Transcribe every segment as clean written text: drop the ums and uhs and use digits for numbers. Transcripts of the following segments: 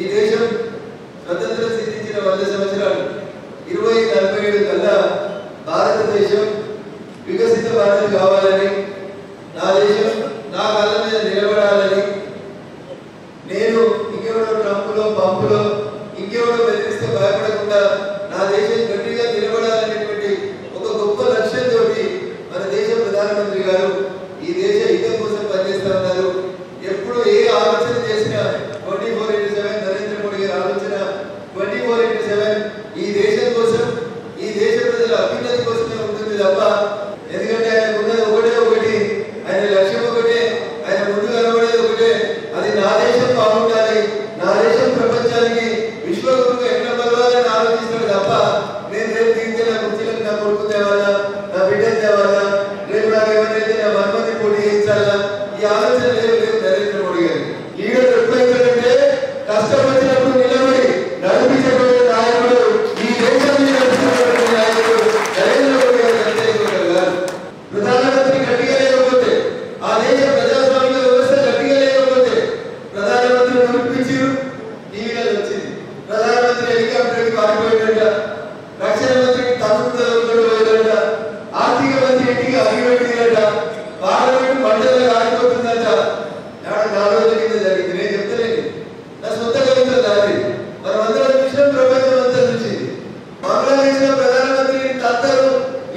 ఈ దేశం స్వతంత్రం సిద్ధించిన 100 సంవత్సరాలు 2047 కల్లా భారతదేశం వికసిత భారతం కావాలని, నా దేశం నా కాళ్ళ మీద నిలబడాలని, నేను ఇంకెవడో ట్రంపులో పంపులో ఇంకెవడో బెదిరిస్తే భయపడకుండా నా దేశం గట్టిగా నిలబడాలనేటువంటి ఒక గొప్ప లక్ష్యంతో మన దేశ ప్రధానమంత్రి గారు ఈ దేశ హితం కోసం పనిచేస్తా ఉన్నారు. ఎప్పుడు ఏ ఆలోచన చేసినా 24/7 నరేంద్ర మోడీ గారి ఆలోచన 24/7 ఈ దేశం కోసం, ఈ దేశ ప్రజల అభ్యున్నతి కోసమే ఉంటుంది తప్ప, ఎందుకంటే ఆయన ఉన్నది ఒకటి, ఆయన లక్ష్యం ఒకటే, ఆయన ముందు కనబడేది ఒకటే, అది నా దేశం బాగుండాలి, నా దేశం ప్రపంచానికి విశ్వగురువుగా ఎట్లా బలవాలని ఆలోచిస్తాడు తప్ప, నేను రేపు తీరితే నా కుర్చీలకు నా కొడుకు తేవాలా, నా బిడ్డను తేవాలా, రేపు నాకు ఎవరైతే నా మన్మని పోటీ చేయించాలా, ఈ ఆలోచన లేదు నరేంద్ర మోడీ గారు. లీడర్ ఎప్పుడైతే కష్టపడినప్పుడు నిలబడి నడిపించబడే నాయకుడు, ఈ దేశాన్ని నడిపించబడే నాయకుడు నరేంద్ర మోడీ గారు. ప్రధానమంత్రి గట్టిగా లేకపోతే, ఆ దేశ ప్రజాస్వామిక వ్యవస్థ గట్టిగా లేకపోతే, ప్రధానమంత్రి నడిపించారు, టీవీలో వచ్చింది ప్రధానమంత్రి హెలికాప్టర్కి పారిపోయాడంట, రక్షణ మంత్రికి తమ్ముడు, ఆర్థిక మంత్రి ఇంటికి అగిపెట్టిందంట, పార్లమెంట్ మండలిగా ఆగిపోతుందంట. 4 రోజుల కింద జరిగింది. నేను చెప్తలేను, నా సొంత కవిత దారి. మనం అందరం చూసిన ప్రపంచం అంతా చూసింది. బంగ్లాదేశ్ లో ప్రధానమంత్రి తత్తరు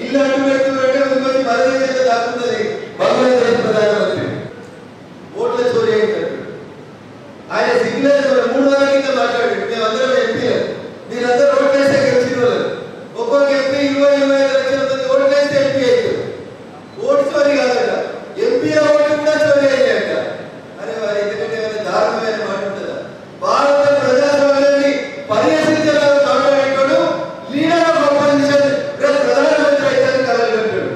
ఇల్లు అడ్డు పెడుతుంటే ఇంకొచ్చి మన దేశంలో దాక్కున్నది బంగ్లాదేశ్ ప్రధానమంత్రి. ఓట్ల చోరీ అయిందంట. ఆయన సిగ్నల్ 3 వారాల కింద మాట్లాడాడు, మేమందరం ఎంపీ, మీరందరూ ఓట్లేస్తే గెలిచిన వాళ్ళు, ఒక్కొక్క ఎంపీ 20-25 లక్షల మంది ఓట్లేస్తే ఎంపీ అవుతారు. ఓటు చోరీ కాదట, ఎంపీ ఓటు కూడా చోరీ అయ్యాక. అరే వారు ఎందుకంటే దారుణమైన మాట ఉంటుందా? భారత ప్రజాస్వామ్యాన్ని పరిరక్షించాలని మాట్లాడేటాడు లీడర్ ఆఫ్ అపోజిషన్, ప్రధానమంత్రి అయితే కలగంటాడు.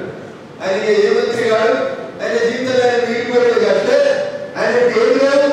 ఆయన ఏ మంత్రి కాడు, ఆయన జీవితంలో ఆయన మిగిలిపోయాడు. అంటే ఆయన ఏం కాదు,